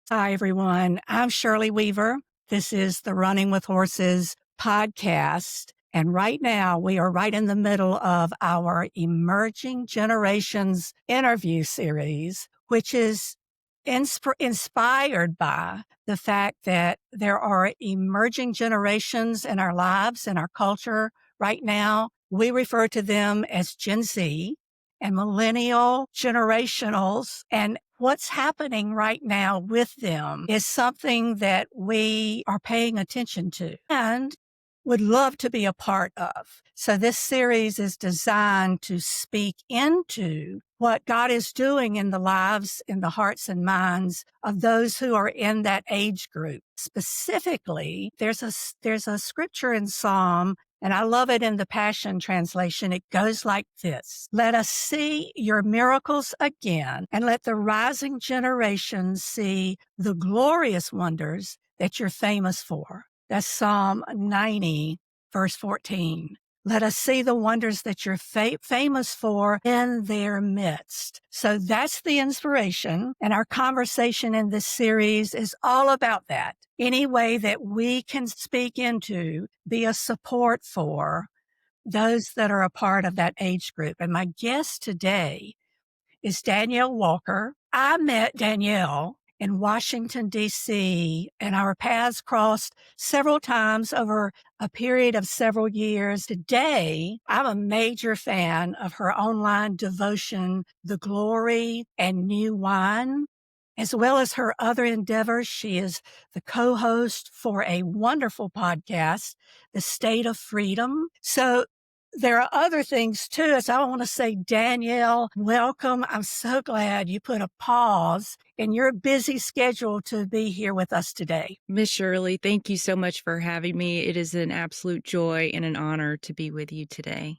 Hi, everyone. I'm Shirley Weaver. This is the Running with Horses podcast. And right now, we are right in the middle of our Emerging Generations interview series, which is inspired by the fact that there are emerging generations in our lives and our culture right now. We refer to them as Gen Z and millennial generationals. And what's happening right now with them is something that we are paying attention to and would love to be a part of. So this series is designed to speak into what God is doing in the lives, in the hearts and minds of those who are in that age group. Specifically, there's a scripture in Psalm, and I love it in the Passion Translation. It goes like this: "Let us see your miracles again, and let the rising generations see the glorious wonders that you're famous for." That's Psalm 90, verse 14. Let us see the wonders that you're famous for in their midst. So that's the inspiration. And our conversation in this series is all about that. Any way that we can speak into, be a support for those that are a part of that age group. And my guest today is Danielle Walker. I met Danielle in Washington, D.C., and our paths crossed several times over a period of several years. Today, I'm a major fan of her online devotion, The Glory and New Wine, as well as her other endeavors. She is the co-host for a wonderful podcast, The State of Freedom. So there are other things too. So I want to say, Danielle, welcome. I'm so glad you put a pause in your busy schedule to be here with us today. Miss Shirley, thank you so much for having me. It is an absolute joy and an honor to be with you today.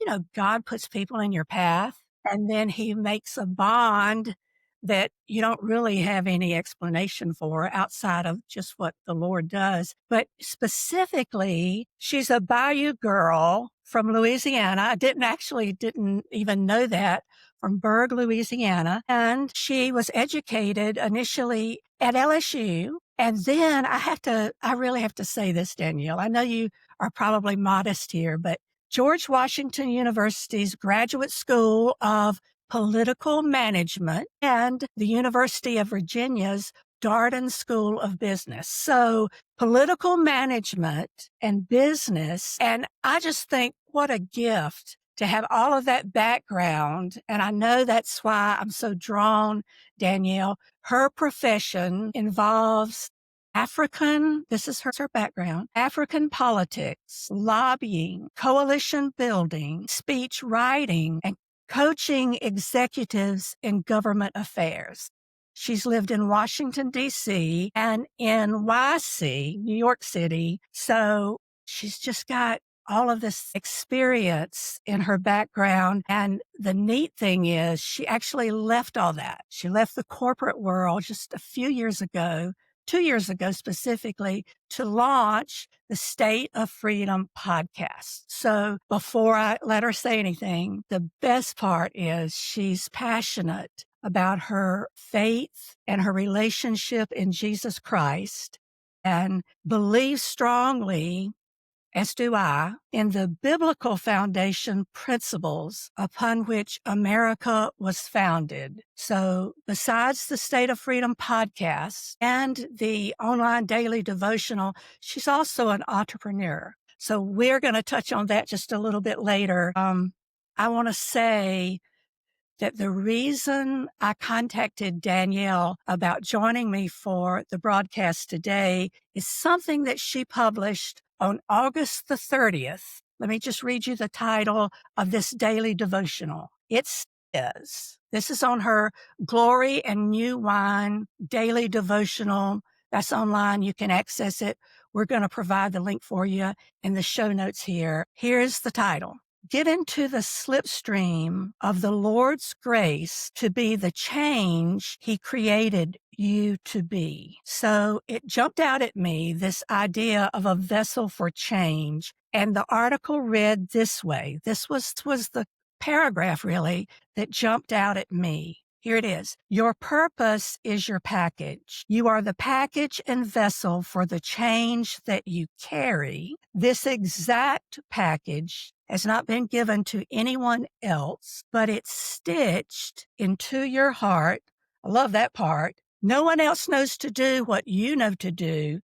You know, God puts people in your path, and then he makes a bond that you don't really have any explanation for outside of just what the Lord does. But specifically, she's a Bayou girl from Louisiana. I didn't even know that, from Berg, Louisiana. And she was educated initially at LSU. And then I really have to say this, Danielle. I know you are probably modest here, but George Washington University's Graduate School of Political Management and the University of Virginia's Darden School of Business. So political management and business. And I just think what a gift to have all of that background. And I know that's why I'm so drawn, Danielle. Her profession involves this is her background, African politics, lobbying, coalition building, speech writing, and coaching executives in government affairs. She's lived in Washington, D.C. and NYC, New York City. So she's just got all of this experience in her background. And the neat thing is she actually left all that. She left the corporate world just a few years ago, 2 years ago specifically, to launch the State of Freedom podcast. So before I let her say anything, the best part is she's passionate about her faith and her relationship in Jesus Christ and believes strongly, as do I, in the biblical foundation principles upon which America was founded. So besides the State of Freedom podcast and the online daily devotional, she's also an entrepreneur. So we're going to touch on that just a little bit later. I want to say that the reason I contacted Danielle about joining me for the broadcast today is something that she published on August the 30th. Let me just read you the title of this daily devotional. It says, this is on her Glory and New Wine daily devotional. That's online. You can access it. We're going to provide the link for you in the show notes here. Here's the title: Get into the slipstream of the Lord's grace to be the change he created you to be. So it jumped out at me, this idea of a vessel for change. And the article read this way. This was the paragraph really that jumped out at me. Here it is. Your purpose is your package. You are the package and vessel for the change that you carry. This exact package has not been given to anyone else, but it's stitched into your heart. I love that part. No one else knows to do what you know to do.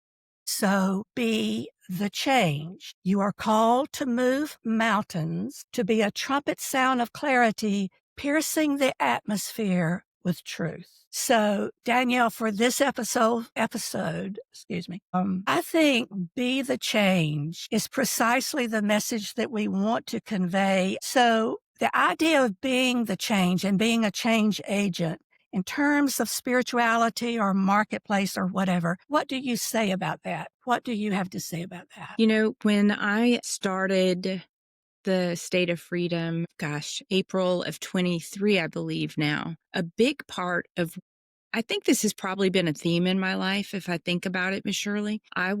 So be the change. You are called to move mountains, to be a trumpet sound of clarity, piercing the atmosphere with truth. So, Danielle, for this I think be the change is precisely the message that we want to convey. So, the idea of being the change and being a change agent in terms of spirituality or marketplace or whatever, what do you say about that? What do you have to say about that? When I started the State of Freedom, April of 23, I believe now, a big part of I think this has probably been a theme in my life if I think about it, Miss Shirley. I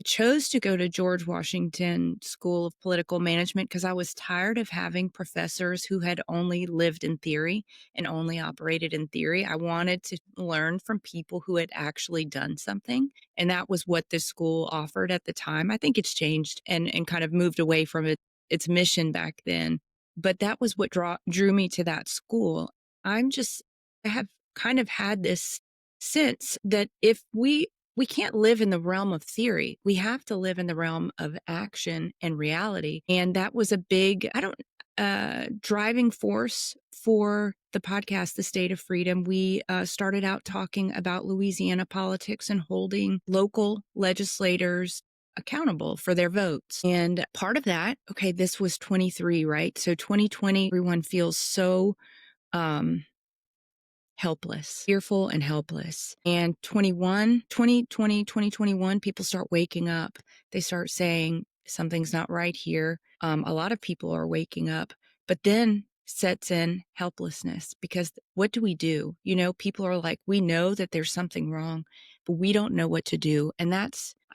chose to go to George Washington School of Political Management because I was tired of having professors who had only lived in theory and only operated in theory. I wanted to learn from people who had actually done something. And that was what this school offered at the time. I think it's changed and kind of moved away from its mission back then. But that was what drew me to that school. I have kind of had this sense that if we can't live in the realm of theory, we have to live in the realm of action and reality. And that was a big, driving force for the podcast, The State of Freedom. We started out talking about Louisiana politics and holding local legislators accountable for their votes. And part of that, okay, this was 23, right? So 2020, everyone feels so helpless, fearful and helpless. And 2021, people start waking up. They start saying something's not right here. A lot of people are waking up, but then sets in helplessness because what do we do? People are like, we know that there's something wrong, but we don't know what to do. And I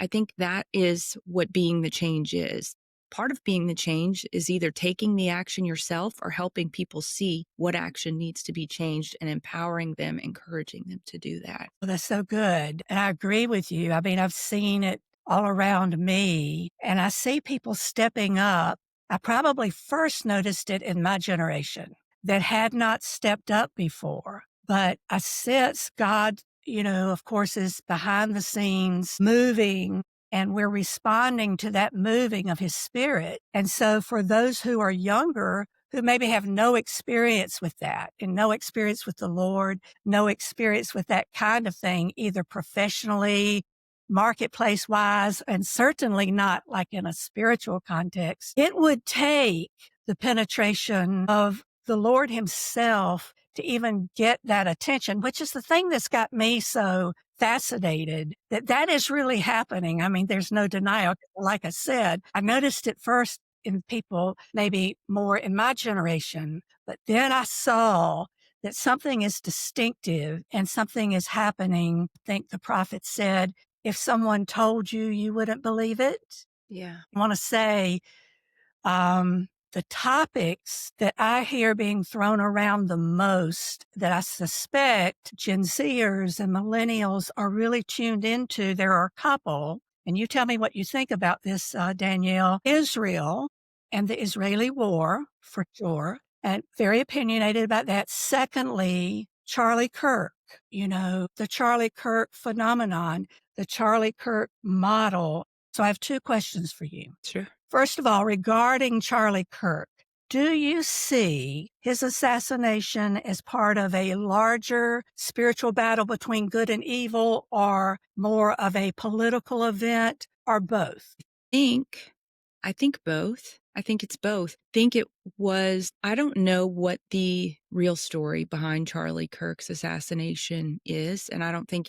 think that is what being the change is. Part of being the change is either taking the action yourself or helping people see what action needs to be changed and empowering them, encouraging them to do that. Well, that's so good. And I agree with you. I mean, I've seen it all around me, and I see people stepping up. I probably first noticed it in my generation that had not stepped up before. But I sense God, of course, is behind the scenes moving, and we're responding to that moving of his spirit. And so for those who are younger, who maybe have no experience with that and no experience with the Lord, no experience with that kind of thing, either professionally, marketplace wise, and certainly not like in a spiritual context, it would take the penetration of the Lord himself to even get that attention, which is the thing that's got me so fascinated that is really happening. I mean, there's no denial. Like I said, I noticed it first in people maybe more in my generation, but then I saw that something is distinctive and something is happening. I think the prophet said, if someone told you, you wouldn't believe it. Yeah. I want to say, the topics that I hear being thrown around the most that I suspect Gen Zers and millennials are really tuned into, there are a couple, and you tell me what you think about this, Danielle. Israel and the Israeli war, for sure, and very opinionated about that. Secondly, Charlie Kirk, the Charlie Kirk phenomenon, the Charlie Kirk model. So I have two questions for you. Sure. First of all, regarding Charlie Kirk, do you see his assassination as part of a larger spiritual battle between good and evil, or more of a political event, or both? I think both. I think it's both. I don't know what the real story behind Charlie Kirk's assassination is. And I don't think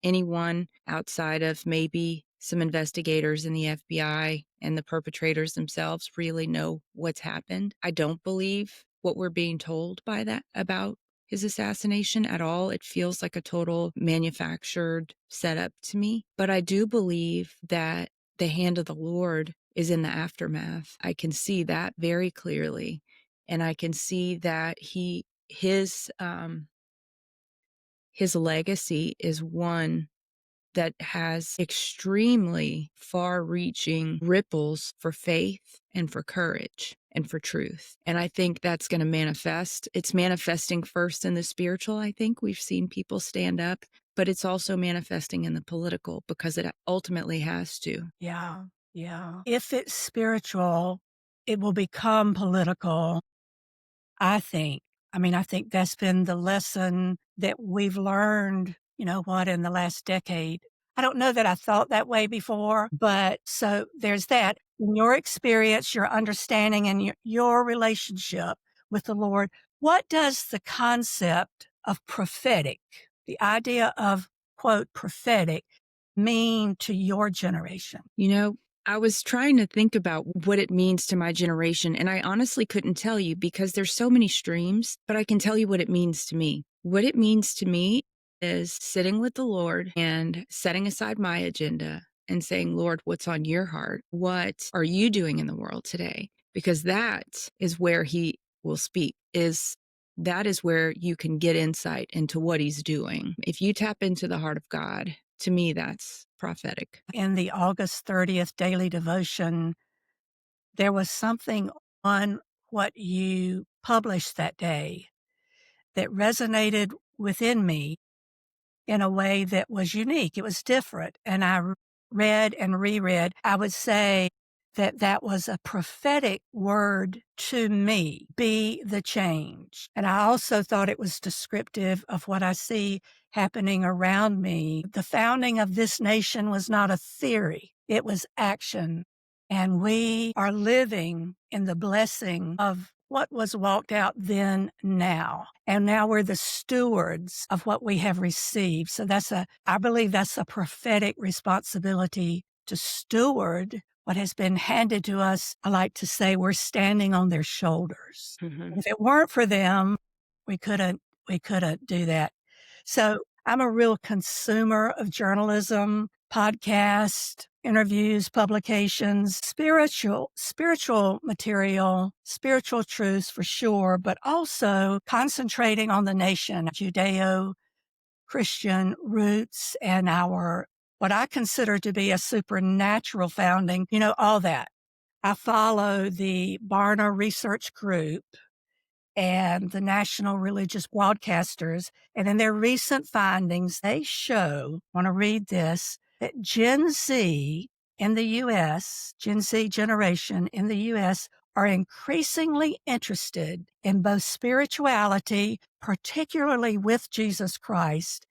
anyone outside of maybe some investigators in the FBI and the perpetrators themselves really know what's happened. I don't believe what we're being told about his assassination at all. It feels like a total manufactured setup to me. But I do believe that the hand of the Lord is in the aftermath. I can see that very clearly. And I can see that his his legacy is one that has extremely far-reaching ripples for faith and for courage and for truth. And I think that's going to manifest. It's manifesting first in the spiritual, I think. We've seen people stand up, but it's also manifesting in the political because it ultimately has to. Yeah, yeah. If it's spiritual, it will become political, I think. I mean, I think that's been the lesson that we've learned, in the last decade. I don't know that I thought that way before, but so there's that. In your experience, your understanding, and your relationship with the Lord, what does the concept of prophetic, the idea of, quote, prophetic, mean to your generation? You know, I was trying to think about what it means to my generation, and I honestly couldn't tell you because there's so many streams, but I can tell you what it means to me. What it means to me is sitting with the Lord and setting aside my agenda and saying, Lord, what's on your heart? What are you doing in the world today? Because that is where he will speak, that is where you can get insight into what he's doing. If you tap into the heart of God, to me, that's prophetic. In the August 30th daily devotion, there was something on what you published that day that resonated within me in a way that was unique. It was different. And I read and reread. I would say that that was a prophetic word to me, be the change. And I also thought it was descriptive of what I see happening around me. The founding of this nation was not a theory, it was action. And we are living in the blessing of what was walked out then, now. And now we're the stewards of what we have received. So I believe that's a prophetic responsibility to steward what has been handed to us. I like to say we're standing on their shoulders. Mhm. If it weren't for them, we couldn't do that. So I'm a real consumer of journalism, podcast, interviews, publications, spiritual material, spiritual truths for sure, but also concentrating on the nation, Judeo-Christian roots and our, what I consider to be a supernatural founding, all that. I follow the Barna Research Group and the National Religious Broadcasters. And in their recent findings, they show, I want to read this, that Gen Z in the U.S., Gen Z generation in the U.S., are increasingly interested in both spirituality, particularly with Jesus Christ.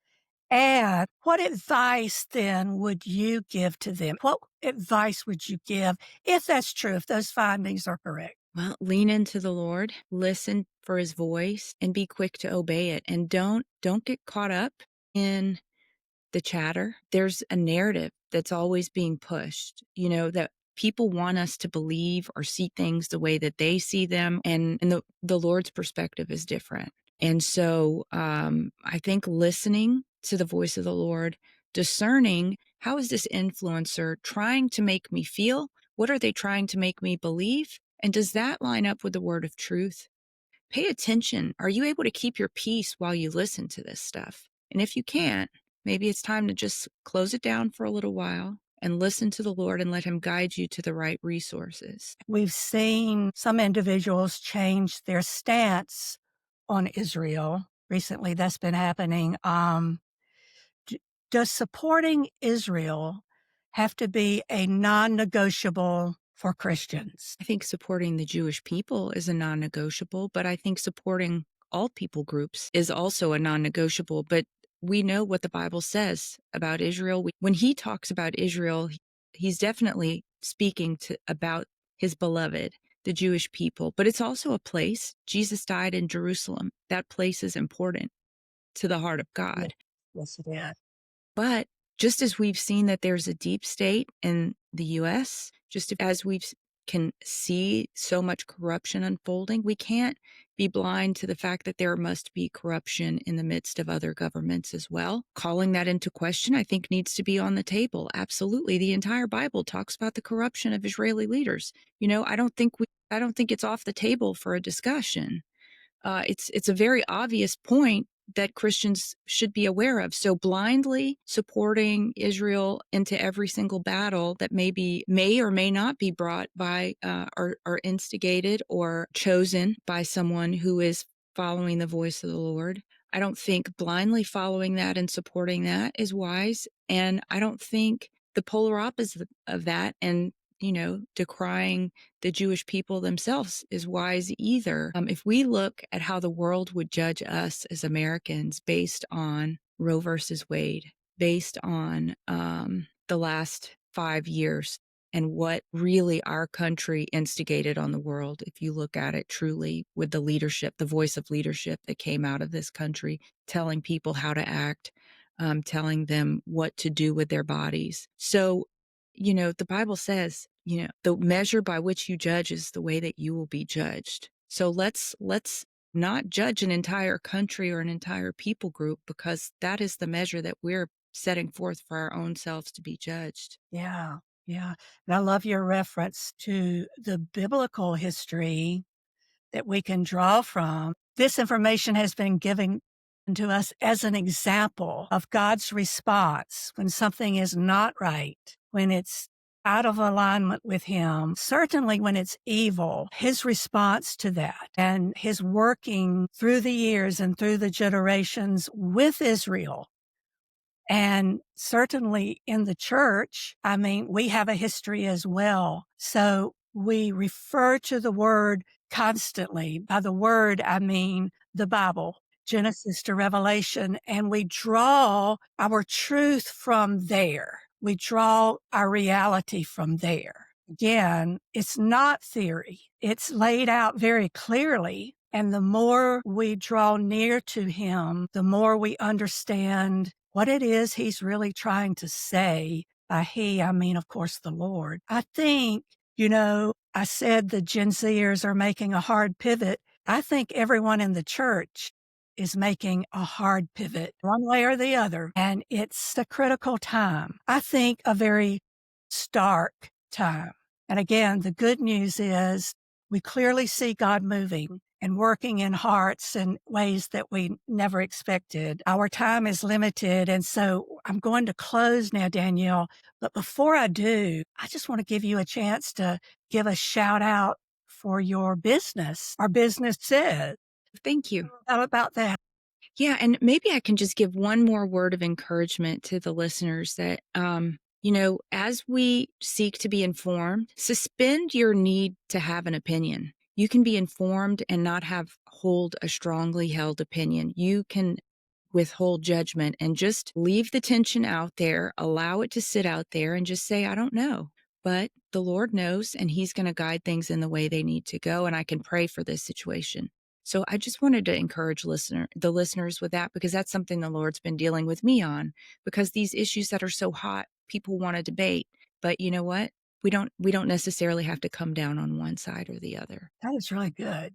And what advice then would you give to them? What advice would you give if that's true, if those findings are correct? Well, lean into the Lord, listen for his voice, and be quick to obey it. And don't get caught up in the chatter. There's a narrative that's always being pushed, that people want us to believe or see things the way that they see them. And the Lord's perspective is different. And so I think listening to the voice of the Lord, discerning how is this influencer trying to make me feel? What are they trying to make me believe? And does that line up with the word of truth? Pay attention. Are you able to keep your peace while you listen to this stuff? And if you can't, maybe it's time to just close it down for a little while and listen to the Lord and let him guide you to the right resources. We've seen some individuals change their stance on Israel. Recently, that's been happening. Does supporting Israel have to be a non-negotiable for Christians? I think supporting the Jewish people is a non-negotiable, but I think supporting all people groups is also a non-negotiable. But we know what the Bible says about Israel. When he talks about Israel, he's definitely speaking about his beloved, the Jewish people. But it's also a place. Jesus died in Jerusalem. That place is important to the heart of Yeah. God. Yes, it is. But just as we've seen that there's a deep state in the US, just as can see so much corruption unfolding, we can't be blind to the fact that there must be corruption in the midst of other governments as well. Calling that into question, I think, needs to be on the table. Absolutely. The entire Bible talks about the corruption of Israeli leaders. I don't think it's off the table for a discussion. It's a very obvious point that Christians should be aware of. So blindly supporting Israel into every single battle that may or may not be brought by or instigated or chosen by someone who is following the voice of the Lord. I don't think blindly following that and supporting that is wise. And I don't think the polar opposite of that and, decrying the Jewish people themselves is wise either. If we look at how the world would judge us as Americans based on Roe versus Wade, based on the last 5 years, and what really our country instigated on the world, if you look at it truly with the leadership, the voice of leadership that came out of this country, telling people how to act, telling them what to do with their bodies. So, the Bible says, the measure by which you judge is the way that you will be judged. So let's not judge an entire country or an entire people group, because that is the measure that we're setting forth for our own selves to be judged. Yeah, yeah. And I love your reference to the biblical history that we can draw from. This information has been given to us as an example of God's response when something is not right, when it's out of alignment with Him, certainly when it's evil, His response to that and His working through the years and through the generations with Israel. And certainly in the church, I mean, we have a history as well. So we refer to the word constantly. By the word, I mean the Bible, Genesis to Revelation, and we draw our truth from there. We draw our reality from there. Again, it's not theory. It's laid out very clearly. And the more we draw near to Him, the more we understand what it is He's really trying to say. By He, I mean, of course, the Lord. I think, I said the Gen Zers are making a hard pivot. I think everyone in the church is making a hard pivot, one way or the other. And it's a critical time. I think a very stark time. And again, the good news is we clearly see God moving and working in hearts in ways that we never expected. Our time is limited, and so I'm going to close now, Danielle. But before I do, I just want to give you a chance to give a shout out for your business. Our business says. Thank you. How about that? Yeah, and maybe I can just give one more word of encouragement to the listeners that, as we seek to be informed, suspend your need to have an opinion. You can be informed and not hold a strongly held opinion. You can withhold judgment and just leave the tension out there, allow it to sit out there and just say, I don't know. But the Lord knows, and He's going to guide things in the way they need to go. And I can pray for this situation. So I just wanted to encourage the listeners with that, because that's something the Lord's been dealing with me on, because these issues that are so hot, people want to debate. But you know what? We don't necessarily have to come down on one side or the other. That is really good.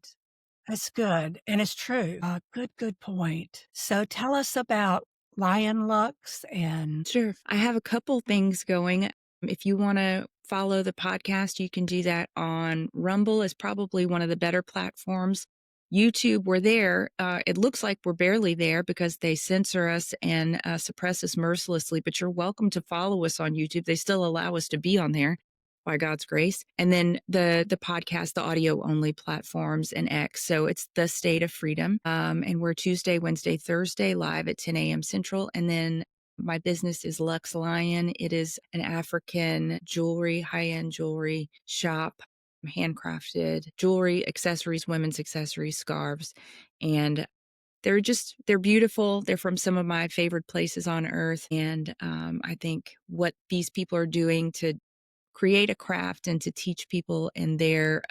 That's good. And it's true. Good point. So tell us about Lion Lux and. Sure. I have a couple things going. If you want to follow the podcast, you can do that on Rumble, is probably one of the better platforms. YouTube, we're there. It looks like we're barely there because they censor us and suppress us mercilessly, but you're welcome to follow us on YouTube. They still allow us to be on there by God's grace. And then the podcast, the audio only platforms, and X. So it's The State of Freedom. And we're Tuesday, Wednesday, Thursday live at 10 a.m. Central. And then my business is Lux Lion. It is an African jewelry, high-end jewelry shop, handcrafted jewelry, accessories, women's accessories, scarves. And they're beautiful. They're from some of my favorite places on earth. And I think what these people are doing to create a craft and to teach people in their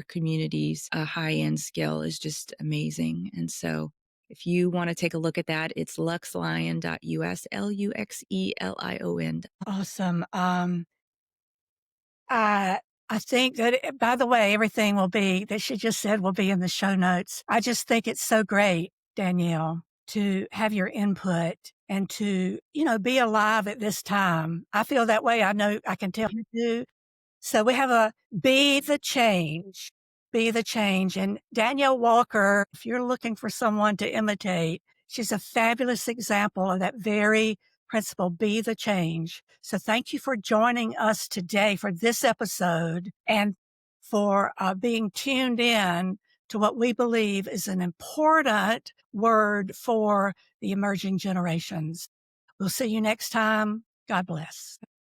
communities a high-end skill is just amazing. And so if you want to take a look at that, it's luxelion.us, LUXELION. Awesome. I think that, by the way, everything that she just said will be in the show notes. I just think it's so great, Danielle, to have your input and to, be alive at this time. I feel that way. I know I can tell you do. So we have a be the change. Be the change. And Danielle Walker, if you're looking for someone to imitate, She's a fabulous example of that very principle, be the change. So thank you for joining us today for this episode and for being tuned in to what we believe is an important word for the emerging generations. We'll see you next time. God bless.